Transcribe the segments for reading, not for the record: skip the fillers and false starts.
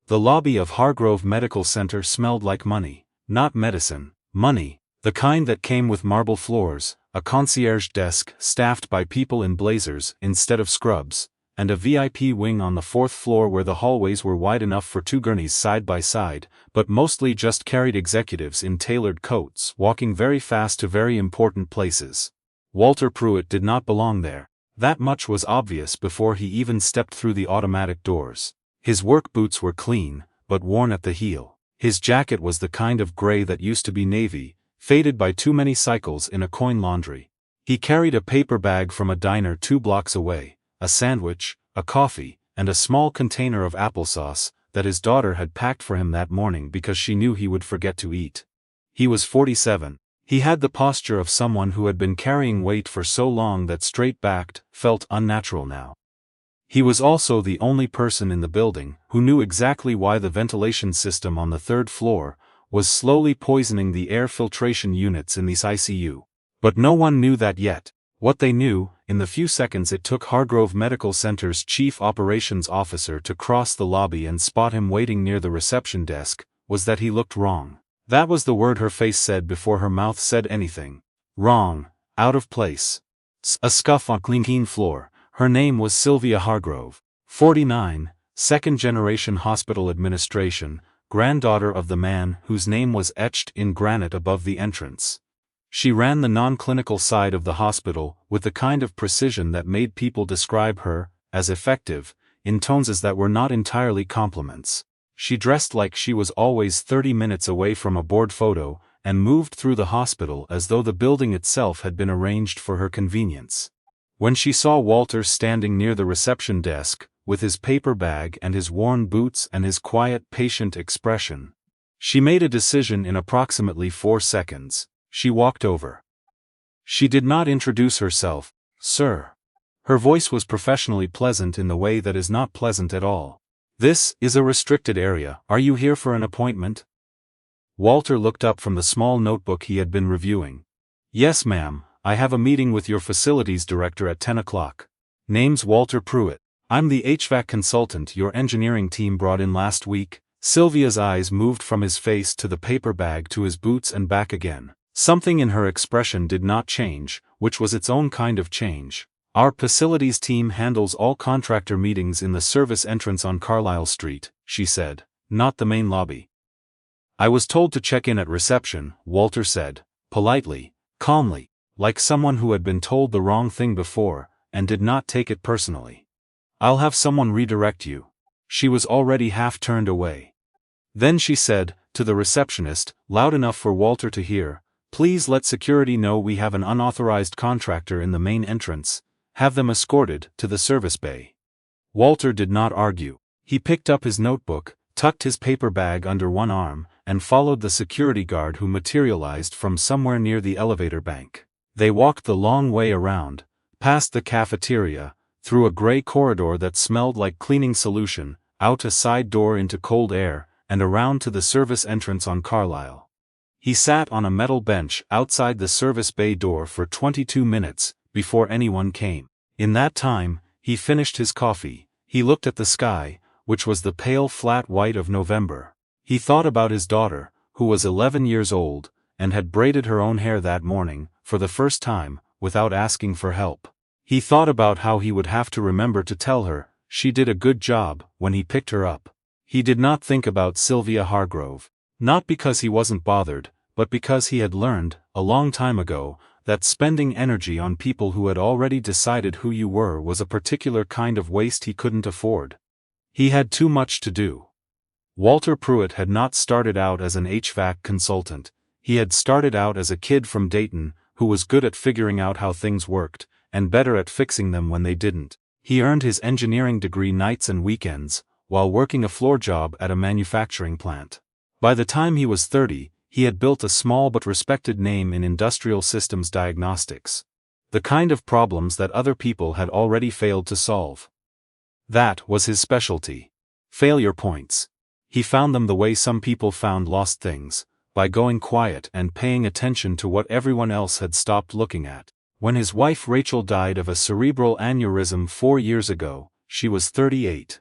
The lobby of Hargrove Medical Center smelled like money, not medicine, money, the kind that came with marble floors, a concierge desk staffed by people in blazers instead of scrubs, and a VIP wing on the 4th floor where the hallways were wide enough for 2 gurneys side by side, but mostly just carried executives in tailored coats walking very fast to very important places. Walter Pruitt did not belong there. That much was obvious before he even stepped through the automatic doors. His work boots were clean, but worn at the heel. His jacket was the kind of gray that used to be navy, faded by too many cycles in a coin laundry. He carried a paper bag from a diner 2 blocks away, a sandwich, a coffee, and a small container of applesauce that his daughter had packed for him that morning because she knew he would forget to eat. He was 47. He had the posture of someone who had been carrying weight for so long that straight-backed felt unnatural now. He was also the only person in the building who knew exactly why the ventilation system on the 3rd floor was slowly poisoning the air filtration units in the ICU. But no one knew that yet. What they knew, in the few seconds it took Hargrove Medical Center's chief operations officer to cross the lobby and spot him waiting near the reception desk, was that he looked wrong. That was the word her face said before her mouth said anything. Wrong, out of place. A scuff on clean floor. Her name was Sylvia Hargrove, 49, second-generation hospital administration, granddaughter of the man whose name was etched in granite above the entrance. She ran the non-clinical side of the hospital with the kind of precision that made people describe her as effective, in tones that were not entirely compliments. She dressed like she was always 30 minutes away from a board photo and moved through the hospital as though the building itself had been arranged for her convenience. When she saw Walter standing near the reception desk, with his paper bag and his worn boots and his quiet, patient expression, she made a decision in approximately 4 seconds. She walked over. She did not introduce herself, "Sir." Her voice was professionally pleasant in the way that is not pleasant at all. "This is a restricted area. Are you here for an appointment?" Walter looked up from the small notebook he had been reviewing. "Yes, ma'am. I have a meeting with your facilities director at 10 o'clock. Name's Walter Pruitt. I'm the HVAC consultant your engineering team brought in last week." Sylvia's eyes moved from his face to the paper bag to his boots and back again. Something in her expression did not change, which was its own kind of change. "Our facilities team handles all contractor meetings in the service entrance on Carlisle Street," she said, "not the main lobby." "I was told to check in at reception," Walter said, politely, calmly, like someone who had been told the wrong thing before, and did not take it personally. "I'll have someone redirect you." She was already half turned away. Then she said, to the receptionist, loud enough for Walter to hear, "Please let security know we have an unauthorized contractor in the main entrance. Have them escorted to the service bay." Walter did not argue. He picked up his notebook, tucked his paper bag under one arm, and followed the security guard who materialized from somewhere near the elevator bank. They walked the long way around, past the cafeteria, through a gray corridor that smelled like cleaning solution, out a side door into cold air, and around to the service entrance on Carlisle. He sat on a metal bench outside the service bay door for 22 minutes, before anyone came. In that time, he finished his coffee. He looked at the sky, which was the pale flat white of November. He thought about his daughter, who was 11 years old, and had braided her own hair that morning, for the first time, without asking for help. He thought about how he would have to remember to tell her she did a good job when he picked her up. He did not think about Sylvia Hargrove. Not because he wasn't bothered, but because he had learned, a long time ago, that spending energy on people who had already decided who you were was a particular kind of waste he couldn't afford. He had too much to do. Walter Pruitt had not started out as an HVAC consultant. He had started out as a kid from Dayton, who was good at figuring out how things worked, and better at fixing them when they didn't. He earned his engineering degree nights and weekends, while working a floor job at a manufacturing plant. By the time he was 30, he had built a small but respected name in industrial systems diagnostics. The kind of problems that other people had already failed to solve. That was his specialty. Failure points. He found them the way some people found lost things, by going quiet and paying attention to what everyone else had stopped looking at. When his wife Rachel died of a cerebral aneurysm 4 years ago, she was 38.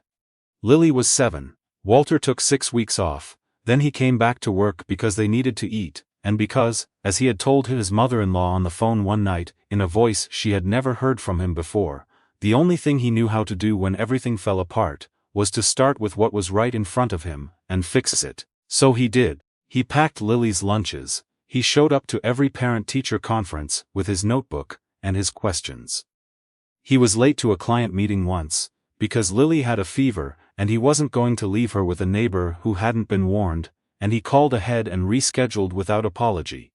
Lily was 7. Walter took 6 weeks off, then he came back to work because they needed to eat, and because, as he had told his mother-in-law on the phone one night, in a voice she had never heard from him before, the only thing he knew how to do when everything fell apart, was to start with what was right in front of him, and fix it. So he did. He packed Lily's lunches, he showed up to every parent-teacher conference, with his notebook, and his questions. He was late to a client meeting once, because Lily had a fever, and he wasn't going to leave her with a neighbor who hadn't been warned, and he called ahead and rescheduled without apology.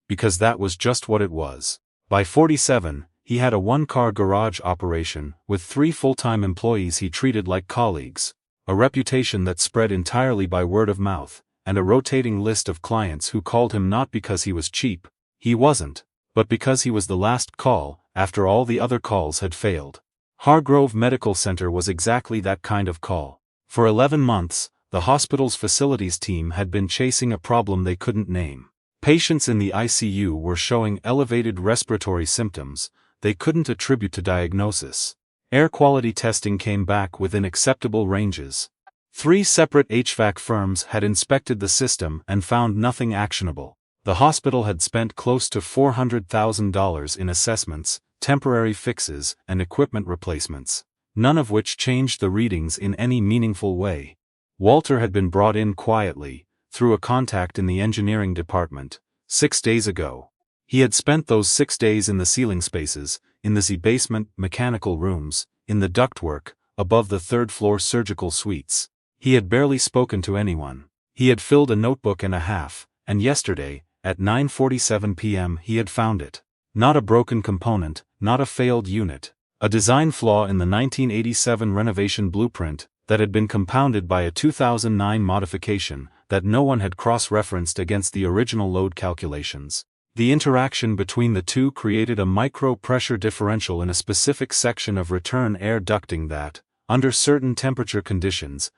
Because that was just what it was. By 47, he had a one-car garage operation, with 3 full-time employees he treated like colleagues, a reputation that spread entirely by word of mouth, and a rotating list of clients who called him not because he was cheap, he wasn't, but because he was the last call, after all the other calls had failed. Hargrove Medical Center was exactly that kind of call. For 11 months, the hospital's facilities team had been chasing a problem they couldn't name. Patients in the ICU were showing elevated respiratory symptoms they couldn't attribute to diagnosis. Air quality testing came back within acceptable ranges. 3 separate HVAC firms had inspected the system and found nothing actionable. The hospital had spent close to $400,000 in assessments, temporary fixes, and equipment replacements, none of which changed the readings in any meaningful way. Walter had been brought in quietly, through a contact in the engineering department, 6 days ago. He had spent those 6 days in the ceiling spaces, in the Z-basement mechanical rooms, in the ductwork, above the 3rd-floor surgical suites. He had barely spoken to anyone. He had filled a notebook and a half, and yesterday, at 9:47 p.m. he had found it. Not a broken component, not a failed unit. A design flaw in the 1987 renovation blueprint that had been compounded by a 2009 modification that no one had cross-referenced against the original load calculations. The interaction between the two created a micro-pressure differential in a specific section of return air ducting that, under certain temperature conditions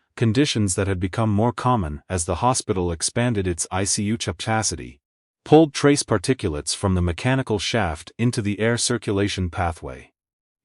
that had become more common as the hospital expanded its ICU capacity, pulled trace particulates from the mechanical shaft into the air circulation pathway.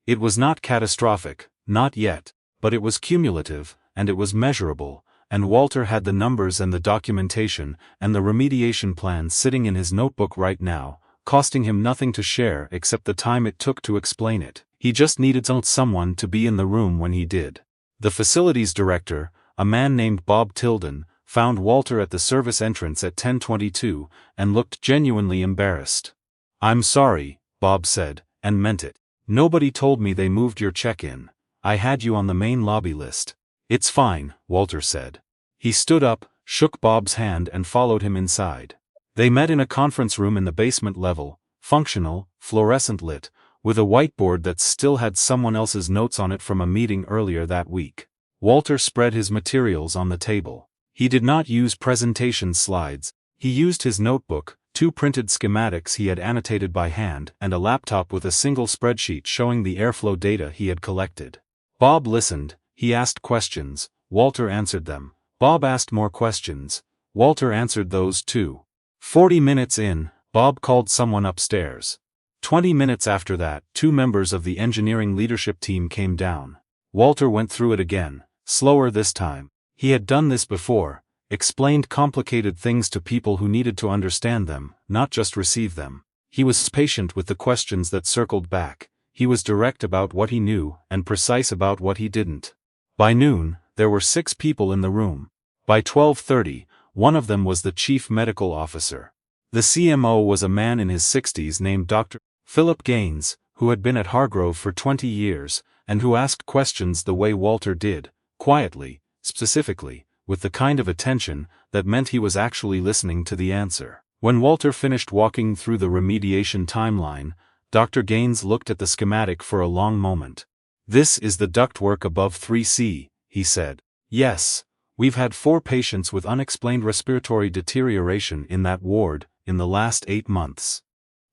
It was not catastrophic, not yet, but it was cumulative, and it was measurable, and Walter had the numbers and the documentation and the remediation plan sitting in his notebook right now, costing him nothing to share except the time it took to explain it. He just needed someone to be in the room when he did. The facilities director, a man named Bob Tilden, found Walter at the service entrance at 10:22, and looked genuinely embarrassed. "I'm sorry," Bob said, and meant it. "Nobody told me they moved your check-in. I had you on the main lobby list." "It's fine," Walter said. He stood up, shook Bob's hand and followed him inside. They met in a conference room in the basement level, functional, fluorescent lit, with a whiteboard that still had someone else's notes on it from a meeting earlier that week. Walter spread his materials on the table. He did not use presentation slides, he used his notebook, 2 printed schematics he had annotated by hand, and a laptop with a single spreadsheet showing the airflow data he had collected. Bob listened, he asked questions, Walter answered them. Bob asked more questions, Walter answered those too. 40 minutes in, Bob called someone upstairs. 20 minutes after that, 2 members of the engineering leadership team came down. Walter went through it again, slower this time. He had done this before, explained complicated things to people who needed to understand them, not just receive them. He was patient with the questions that circled back. He was direct about what he knew and precise about what he didn't. By noon, there were 6 people in the room. By 12:30, one of them was the chief medical officer. The CMO was a man in his 60s named Dr. Philip Gaines, who had been at Hargrove for 20 years, and who asked questions the way Walter did, quietly, specifically, with the kind of attention that meant he was actually listening to the answer. When Walter finished walking through the remediation timeline, Dr. Gaines looked at the schematic for a long moment. "This is the ductwork above 3C, he said. "Yes. We've had 4 patients with unexplained respiratory deterioration in that ward in the last 8 months.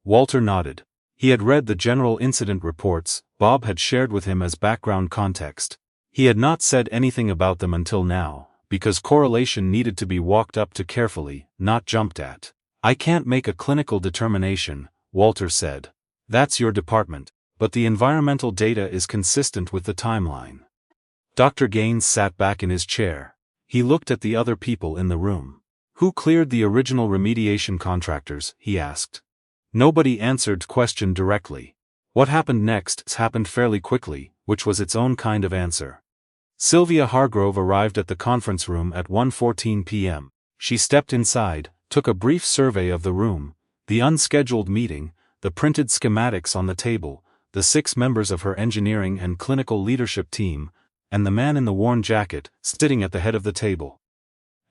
Walter nodded. He had read the general incident reports Bob had shared with him as background context. He had not said anything about them until now, because correlation needed to be walked up to carefully, not jumped at. "I can't make a clinical determination," Walter said. "That's your department, but the environmental data is consistent with the timeline." Dr. Gaines sat back in his chair. He looked at the other people in the room. Who cleared the original remediation contractors, he asked. Nobody answered the question directly. What happened next happened fairly quickly, which was its own kind of answer. Sylvia Hargrove arrived at the conference room at 1:14 p.m. She stepped inside, took a brief survey of the room, the unscheduled meeting, the printed schematics on the table, the 6 members of her engineering and clinical leadership team, and the man in the worn jacket, sitting at the head of the table.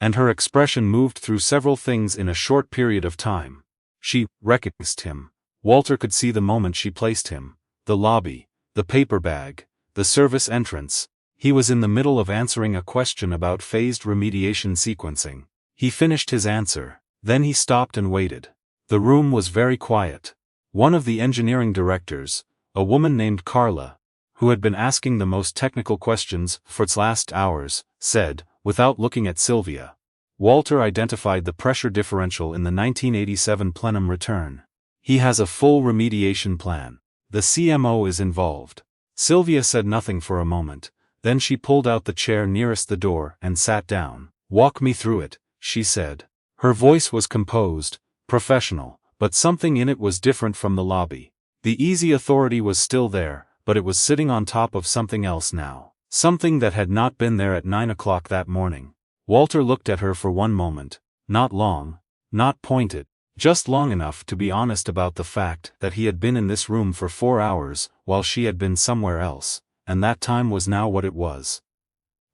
And her expression moved through several things in a short period of time. She recognized him. Walter could see the moment she placed him. The lobby, the paper bag, the service entrance. He was in the middle of answering a question about phased remediation sequencing. He finished his answer. Then he stopped and waited. The room was very quiet. One of the engineering directors, a woman named Carla, who had been asking the most technical questions for its last hours, said, without looking at Sylvia. Walter identified the pressure differential in the 1987 plenum return. He has a full remediation plan. The CMO is involved. Sylvia said nothing for a moment. Then she pulled out the chair nearest the door and sat down. Walk me through it, she said. Her voice was composed, professional, but something in it was different from the lobby. The easy authority was still there, but it was sitting on top of something else now. Something that had not been there at 9 o'clock that morning. Walter looked at her for one moment, not long, not pointed, just long enough to be honest about the fact that he had been in this room for 4 hours while she had been somewhere else, and that time was now what it was.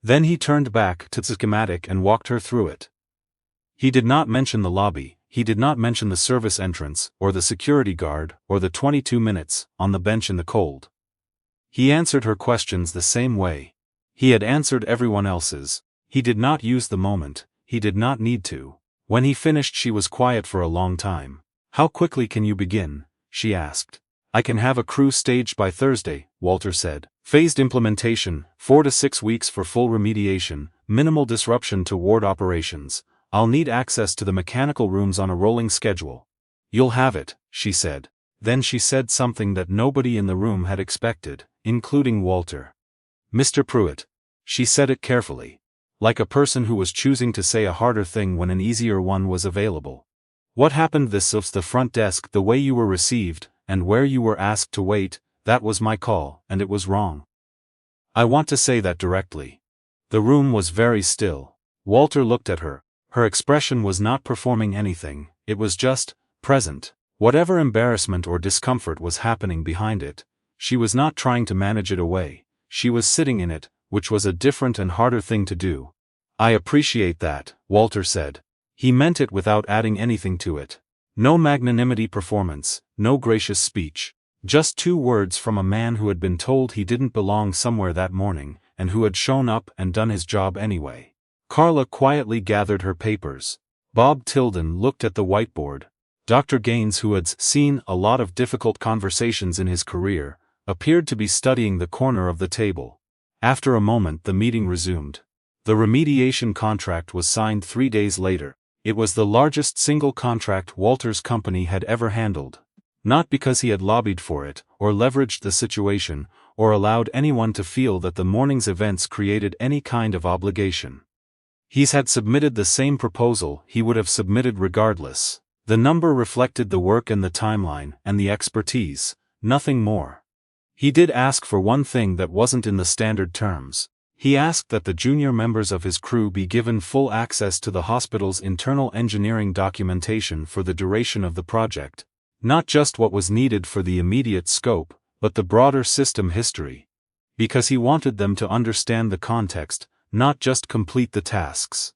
Then he turned back to the schematic and walked her through it. He did not mention the lobby, he did not mention the service entrance, or the security guard, or the 22 minutes on the bench in the cold. He answered her questions the same way. He had answered everyone else's. He did not use the moment, he did not need to. When he finished she was quiet for a long time. How quickly can you begin? She asked. I can have a crew staged by Thursday, Walter said. Phased implementation, 4 to 6 weeks for full remediation, minimal disruption to ward operations. I'll need access to the mechanical rooms on a rolling schedule. You'll have it, she said. Then she said something that nobody in the room had expected, including Walter. Mr. Pruitt. She said it carefully. Like a person who was choosing to say a harder thing when an easier one was available. What happened this of the front desk, the way you were received, and where you were asked to wait, that was my call, and it was wrong. I want to say that directly. The room was very still. Walter looked at her. Her expression was not performing anything, it was just present. Whatever embarrassment or discomfort was happening behind it, she was not trying to manage it away. She was sitting in it, which was a different and harder thing to do. I appreciate that, Walter said. He meant it without adding anything to it. No magnanimity performance, no gracious speech. Just 2 words from a man who had been told he didn't belong somewhere that morning, and who had shown up and done his job anyway. Carla quietly gathered her papers. Bob Tilden looked at the whiteboard. Dr. Gaines, who had seen a lot of difficult conversations in his career, appeared to be studying the corner of the table. After a moment the meeting resumed. The remediation contract was signed 3 days later. It was the largest single contract Walter's company had ever handled. Not because he had lobbied for it, or leveraged the situation, or allowed anyone to feel that the morning's events created any kind of obligation. He had submitted the same proposal he would have submitted regardless. The number reflected the work and the timeline and the expertise, nothing more. He did ask for one thing that wasn't in the standard terms. He asked that the junior members of his crew be given full access to the hospital's internal engineering documentation for the duration of the project. Not just what was needed for the immediate scope, but the broader system history. Because he wanted them to understand the context, not just complete the tasks.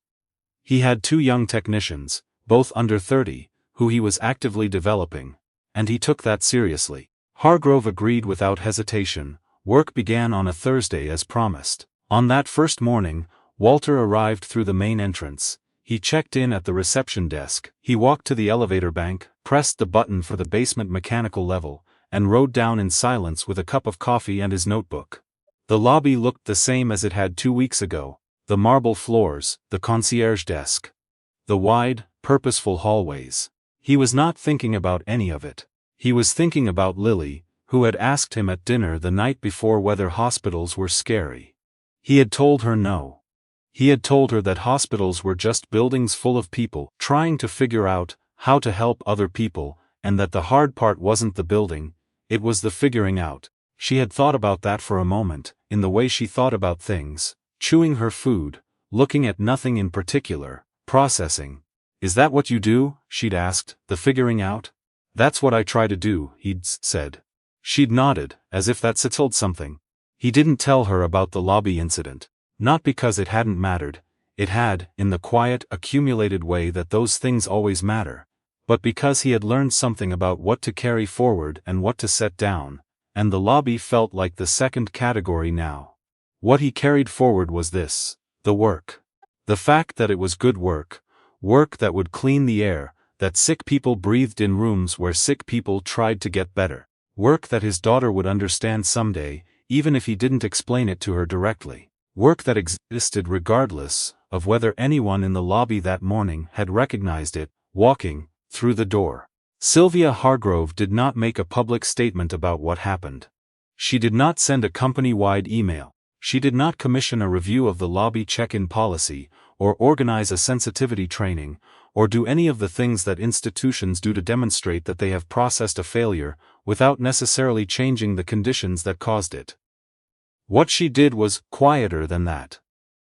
He had 2 young technicians, both under 30, who he was actively developing, and he took that seriously. Hargrove agreed without hesitation. Work began on a Thursday as promised. On that first morning, Walter arrived through the main entrance. He checked in at the reception desk. He walked to the elevator bank, pressed the button for the basement mechanical level, and rode down in silence with a cup of coffee and his notebook. The lobby looked the same as it had 2 weeks ago. The marble floors, the concierge desk. The wide, purposeful hallways. He was not thinking about any of it. He was thinking about Lily, who had asked him at dinner the night before whether hospitals were scary. He had told her no. He had told her that hospitals were just buildings full of people trying to figure out how to help other people, and that the hard part wasn't the building, it was the figuring out. She had thought about that for a moment, in the way she thought about things, chewing her food, looking at nothing in particular, processing. "Is that what you do?" she'd asked, "the figuring out?" "That's what I try to do," he'd said. She'd nodded, as if that settled something. He didn't tell her about the lobby incident. Not because it hadn't mattered, it had, in the quiet, accumulated way that those things always matter, but because he had learned something about what to carry forward and what to set down, and the lobby felt like the second category now. What he carried forward was this: the work. The fact that it was good work, work that would clean the air, that sick people breathed in rooms where sick people tried to get better, work that his daughter would understand someday, even if he didn't explain it to her directly. Work that existed regardless of whether anyone in the lobby that morning had recognized it, walking through the door. Sylvia Hargrove did not make a public statement about what happened. She did not send a company-wide email. She did not commission a review of the lobby check-in policy, or organize a sensitivity training, or do any of the things that institutions do to demonstrate that they have processed a failure, without necessarily changing the conditions that caused it. What she did was quieter than that.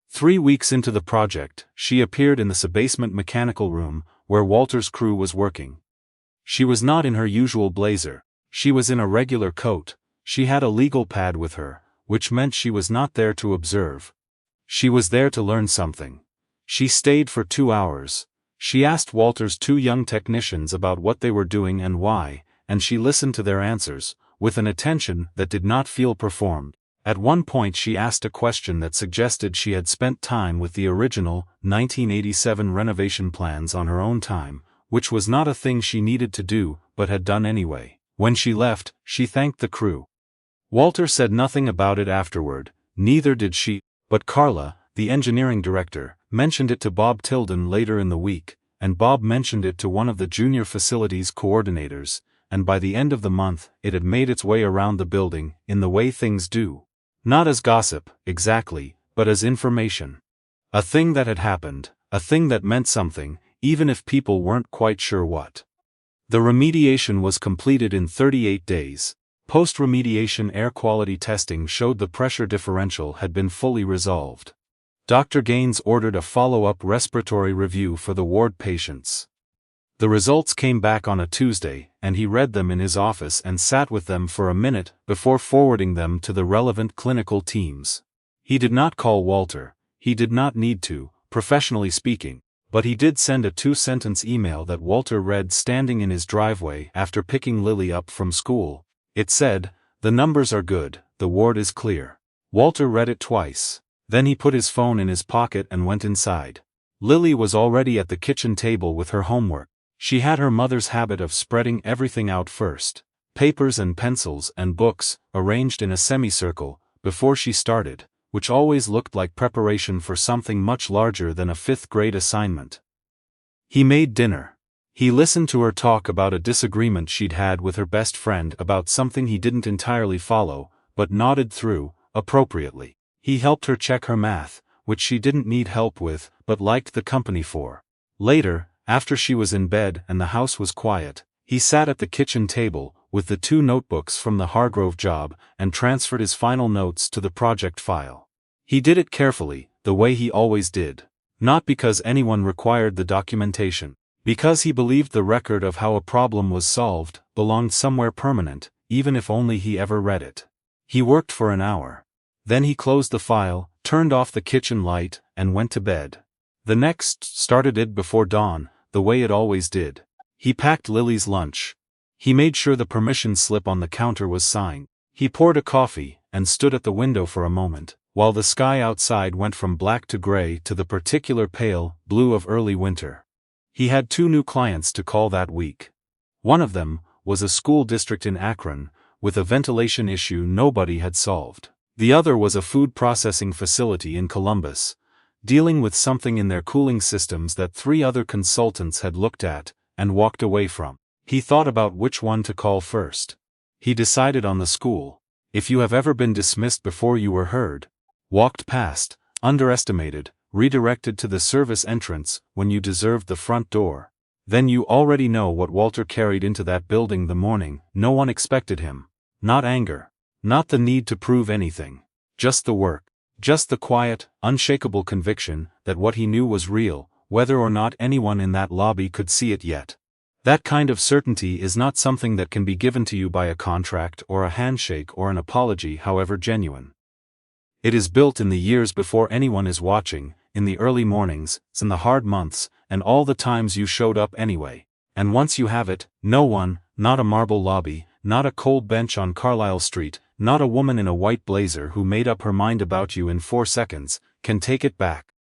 3 weeks into the project, she appeared in the subbasement mechanical room, where Walter's crew was working. She was not in her usual blazer. She was in a regular coat. She had a legal pad with her, which meant she was not there to observe. She was there to learn something. She stayed for 2 hours. She asked Walter's 2 young technicians about what they were doing and why, and she listened to their answers, with an attention that did not feel performed. At one point she asked a question that suggested she had spent time with the original 1987 renovation plans on her own time, which was not a thing she needed to do, but had done anyway. When she left, she thanked the crew. Walter said nothing about it afterward, neither did she, but Carla, the engineering director, mentioned it to Bob Tilden later in the week, and Bob mentioned it to one of the junior facilities coordinators, and by the end of the month it had made its way around the building, in the way things do. Not as gossip, exactly, but as information. A thing that had happened, a thing that meant something, even if people weren't quite sure what. The remediation was completed in 38 days. Post-remediation air quality testing showed the pressure differential had been fully resolved. Dr. Gaines ordered a follow-up respiratory review for the ward patients. The results came back on a Tuesday, and he read them in his office and sat with them for a minute before forwarding them to the relevant clinical teams. He did not call Walter. He did not need to, professionally speaking, but he did send a 2-sentence email that Walter read standing in his driveway after picking Lily up from school. It said, "The numbers are good, the ward is clear." Walter read it twice. Then he put his phone in his pocket and went inside. Lily was already at the kitchen table with her homework. She had her mother's habit of spreading everything out first, papers and pencils and books, arranged in a semicircle, before she started, which always looked like preparation for something much larger than a 5th grade assignment. He made dinner. He listened to her talk about a disagreement she'd had with her best friend about something he didn't entirely follow, but nodded through, appropriately. He helped her check her math, which she didn't need help with, but liked the company for. Later, after she was in bed and the house was quiet, he sat at the kitchen table, with the 2 notebooks from the Hargrove job, and transferred his final notes to the project file. He did it carefully, the way he always did. Not because anyone required the documentation. Because he believed the record of how a problem was solved belonged somewhere permanent, even if only he ever read it. He worked for an hour. Then he closed the file, turned off the kitchen light, and went to bed. The next started it before dawn, the way it always did. He packed Lily's lunch. He made sure the permission slip on the counter was signed. He poured a coffee, and stood at the window for a moment, while the sky outside went from black to gray to the particular pale blue of early winter. He had 2 new clients to call that week. One of them was a school district in Akron, with a ventilation issue nobody had solved. The other was a food processing facility in Columbus, dealing with something in their cooling systems that 3 other consultants had looked at and walked away from. He thought about which one to call first. He decided on the school. If you have ever been dismissed before you were heard, walked past, underestimated, redirected to the service entrance when you deserved the front door. Then you already know what Walter carried into that building the morning no one expected him. Not anger. Not the need to prove anything. Just the work. Just the quiet, unshakable conviction that what he knew was real, whether or not anyone in that lobby could see it yet. That kind of certainty is not something that can be given to you by a contract or a handshake or an apology, however genuine. It is built in the years before anyone is watching, in the early mornings, in the hard months, and all the times you showed up anyway. And once you have it, no one, not a marble lobby, not a cold bench on Carlisle Street, not a woman in a white blazer who made up her mind about you in 4 seconds, can take it back.